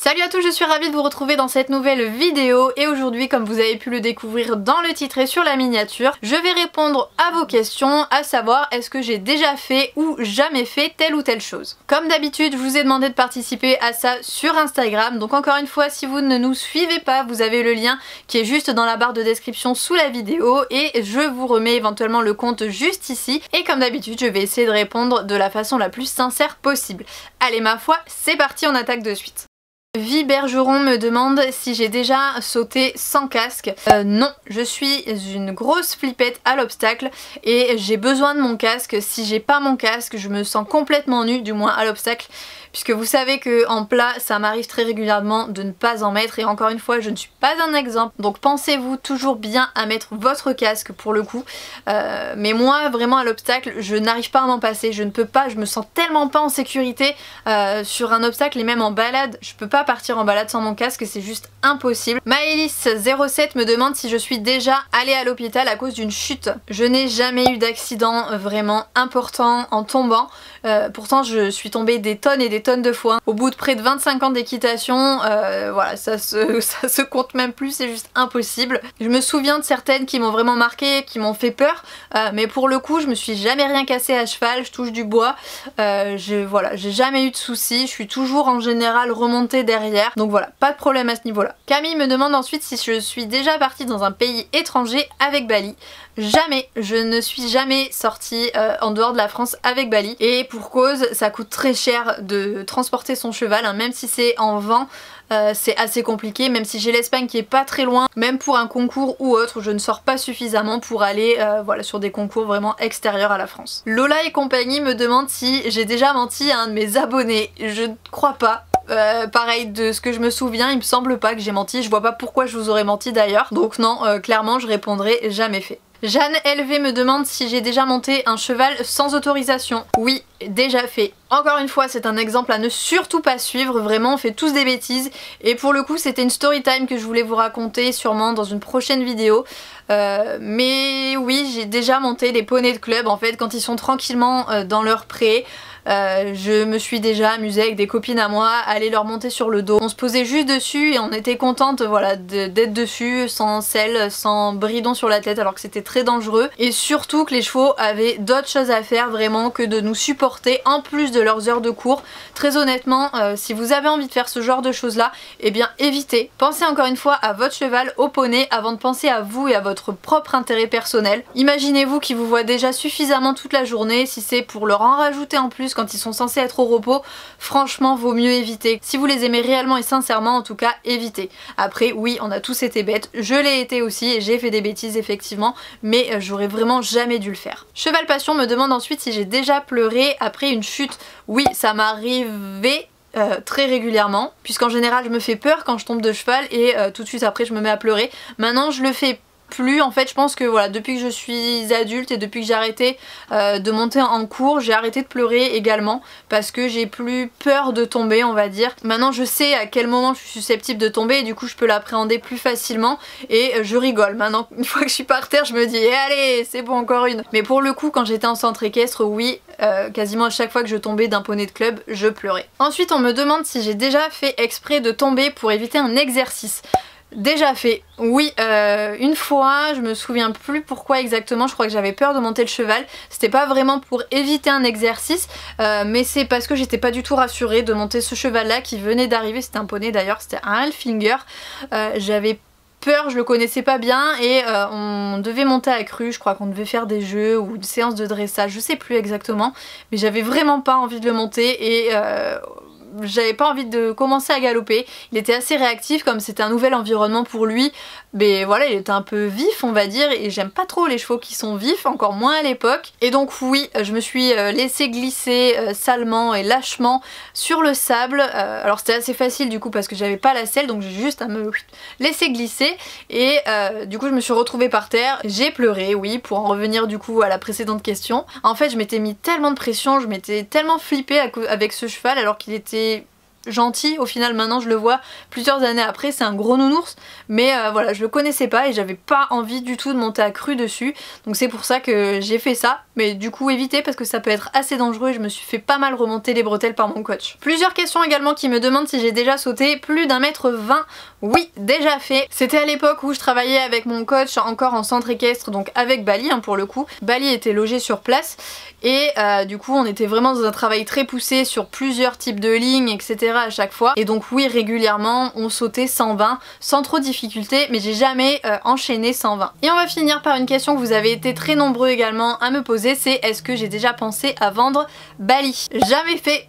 Salut à tous, je suis ravie de vous retrouver dans cette nouvelle vidéo et aujourd'hui, comme vous avez pu le découvrir dans le titre et sur la miniature, je vais répondre à vos questions, à savoir est-ce que j'ai déjà fait ou jamais fait telle ou telle chose. Comme d'habitude, je vous ai demandé de participer à ça sur Instagram, donc encore une fois, si vous ne nous suivez pas, vous avez le lien qui est juste dans la barre de description sous la vidéo et je vous remets éventuellement le compte juste ici et comme d'habitude, je vais essayer de répondre de la façon la plus sincère possible. Allez, ma foi, c'est parti, on attaque de suite. Vie Bergeron me demande si j'ai déjà sauté sans casque. Non, je suis une grosse flippette à l'obstacle et j'ai besoin de mon casque. Si j'ai pas mon casque, je me sens complètement nue, du moins à l'obstacle. Puisque vous savez que en plat, ça m'arrive très régulièrement de ne pas en mettre et encore une fois, je ne suis pas un exemple. Donc pensez-vous toujours bien à mettre votre casque pour le coup. Mais moi, vraiment à l'obstacle, je n'arrive pas à m'en passer. Je ne peux pas, je me sens tellement pas en sécurité sur un obstacle et même en balade. Je peux pas partir en balade sans mon casque, c'est juste impossible. Maëlys07 me demande si je suis déjà allée à l'hôpital à cause d'une chute. Je n'ai jamais eu d'accident vraiment important en tombant. Pourtant je suis tombée des tonnes et des tonnes de fois. Au bout de près de 25 ans d'équitation, voilà, ça se compte même plus, c'est juste impossible. Je me souviens de certaines qui m'ont vraiment marqué, qui m'ont fait peur, mais pour le coup je me suis jamais rien cassé à cheval, je touche du bois. Voilà, j'ai jamais eu de soucis, je suis toujours en général remontée derrière, donc voilà, pas de problème à ce niveau là. Camille me demande ensuite si je suis déjà partie dans un pays étranger avec Bali. Jamais, je ne suis jamais sortie en dehors de la France avec Bali et pour cause, ça coûte très cher de transporter son cheval, hein, même si c'est en vent. C'est assez compliqué, même si j'ai l'Espagne qui est pas très loin, même pour un concours ou autre, je ne sors pas suffisamment pour aller voilà, sur des concours vraiment extérieurs à la France. Lola et compagnie me demandent si j'ai déjà menti à un de mes abonnés. Je ne crois pas. Pareil, de ce que je me souviens, il me semble pas que j'ai menti, je vois pas pourquoi je vous aurais menti d'ailleurs, donc non, clairement je répondrai jamais fait. Jeanne LV me demande si j'ai déjà monté un cheval sans autorisation. Oui, déjà fait. Encore une fois, c'est un exemple à ne surtout pas suivre, vraiment on fait tous des bêtises et pour le coup c'était une story time que je voulais vous raconter sûrement dans une prochaine vidéo. Mais oui, j'ai déjà monté les poneys de club en fait quand ils sont tranquillement dans leur pré. Je me suis déjà amusée avec des copines à moi à aller leur monter sur le dos. On se posait juste dessus et on était contente voilà, d'être dessus sans selle, sans bridon sur la tête alors que c'était très dangereux. Et surtout que les chevaux avaient d'autres choses à faire vraiment que de nous supporter en plus de leurs heures de cours. Très honnêtement, si vous avez envie de faire ce genre de choses là, eh bien évitez. Pensez encore une fois à votre cheval, au poney avant de penser à vous et à votre propre intérêt personnel. Imaginez-vous qu'ils vous voient déjà suffisamment toute la journée, si c'est pour leur en rajouter en plus quand ils sont censés être au repos, franchement vaut mieux éviter. Si vous les aimez réellement et sincèrement, en tout cas évitez. Après oui, on a tous été bêtes, je l'ai été aussi et j'ai fait des bêtises effectivement, mais j'aurais vraiment jamais dû le faire. Cheval Passion me demande ensuite si j'ai déjà pleuré après une chute. Oui, ça m'arrivait très régulièrement, puisqu'en général je me fais peur quand je tombe de cheval et tout de suite après je me mets à pleurer. Maintenant je le fais plus, en fait je pense que voilà, depuis que je suis adulte et depuis que j'ai arrêté de monter en cours, j'ai arrêté de pleurer également parce que j'ai plus peur de tomber, on va dire. Maintenant je sais à quel moment je suis susceptible de tomber et du coup je peux l'appréhender plus facilement et je rigole. Maintenant une fois que je suis par terre je me dis allez c'est bon encore une. Mais pour le coup quand j'étais en centre équestre, oui, quasiment à chaque fois que je tombais d'un poney de club je pleurais. Ensuite on me demande si j'ai déjà fait exprès de tomber pour éviter un exercice. Déjà fait, oui, une fois, je me souviens plus pourquoi exactement, je crois que j'avais peur de monter le cheval, c'était pas vraiment pour éviter un exercice, mais c'est parce que j'étais pas du tout rassurée de monter ce cheval là qui venait d'arriver, c'était un poney d'ailleurs, c'était un Halfinger, j'avais peur, je le connaissais pas bien et on devait monter à crue, je crois qu'on devait faire des jeux ou une séance de dressage, je sais plus exactement, mais j'avais vraiment pas envie de le monter et j'avais pas envie de commencer à galoper. Il était assez réactif comme c'était un nouvel environnement pour lui, mais voilà il était un peu vif on va dire et j'aime pas trop les chevaux qui sont vifs, encore moins à l'époque. Et donc oui, je me suis laissé glisser salement et lâchement sur le sable. Alors c'était assez facile du coup parce que j'avais pas la selle donc j'ai juste à me laisser glisser et du coup je me suis retrouvée par terre. J'ai pleuré, oui, pour en revenir du coup à la précédente question. En fait je m'étais mis tellement de pression, je m'étais tellement flippée avec ce cheval alors qu'il était gentil. Au final maintenant je le vois plusieurs années après, c'est un gros nounours, mais voilà, je le connaissais pas et j'avais pas envie du tout de monter à cru dessus, donc c'est pour ça que j'ai fait ça, mais du coup évitez parce que ça peut être assez dangereux et je me suis fait pas mal remonter les bretelles par mon coach. Plusieurs questions également qui me demandent si j'ai déjà sauté plus d'1,20 m. Oui, déjà fait. C'était à l'époque où je travaillais avec mon coach encore en centre équestre, donc avec Bali pour le coup. Bali était logé sur place et du coup on était vraiment dans un travail très poussé sur plusieurs types de lignes etc à chaque fois, et donc oui régulièrement on sautait 120 sans trop de difficulté, mais j'ai jamais enchaîné 120. Et on va finir par une question que vous avez été très nombreux également à me poser, c'est est-ce que j'ai déjà pensé à vendre Bali? Jamais fait.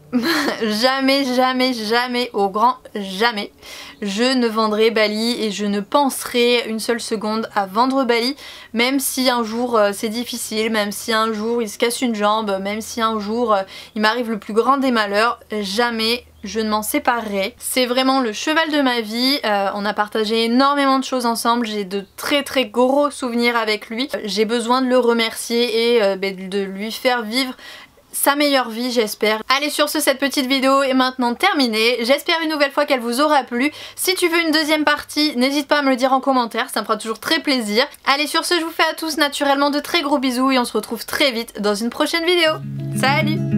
jamais au grand jamais je ne vendrai Bali et je ne penserai une seule seconde à vendre Bali, même si un jour c'est difficile, même si un jour il se casse une jambe, même si un jour il m'arrive le plus grand des malheurs, jamais je ne m'en séparerai. C'est vraiment le cheval de ma vie, on a partagé énormément de choses ensemble, j'ai de très gros souvenirs avec lui, j'ai besoin de le remercier et de lui faire vivre sa meilleure vie, j'espère. Allez, sur ce, cette petite vidéo est maintenant terminée. J'espère une nouvelle fois qu'elle vous aura plu. Si tu veux une deuxième partie, n'hésite pas à me le dire en commentaire, ça me fera toujours très plaisir. Allez, sur ce, je vous fais à tous naturellement de très gros bisous et on se retrouve très vite dans une prochaine vidéo. Salut!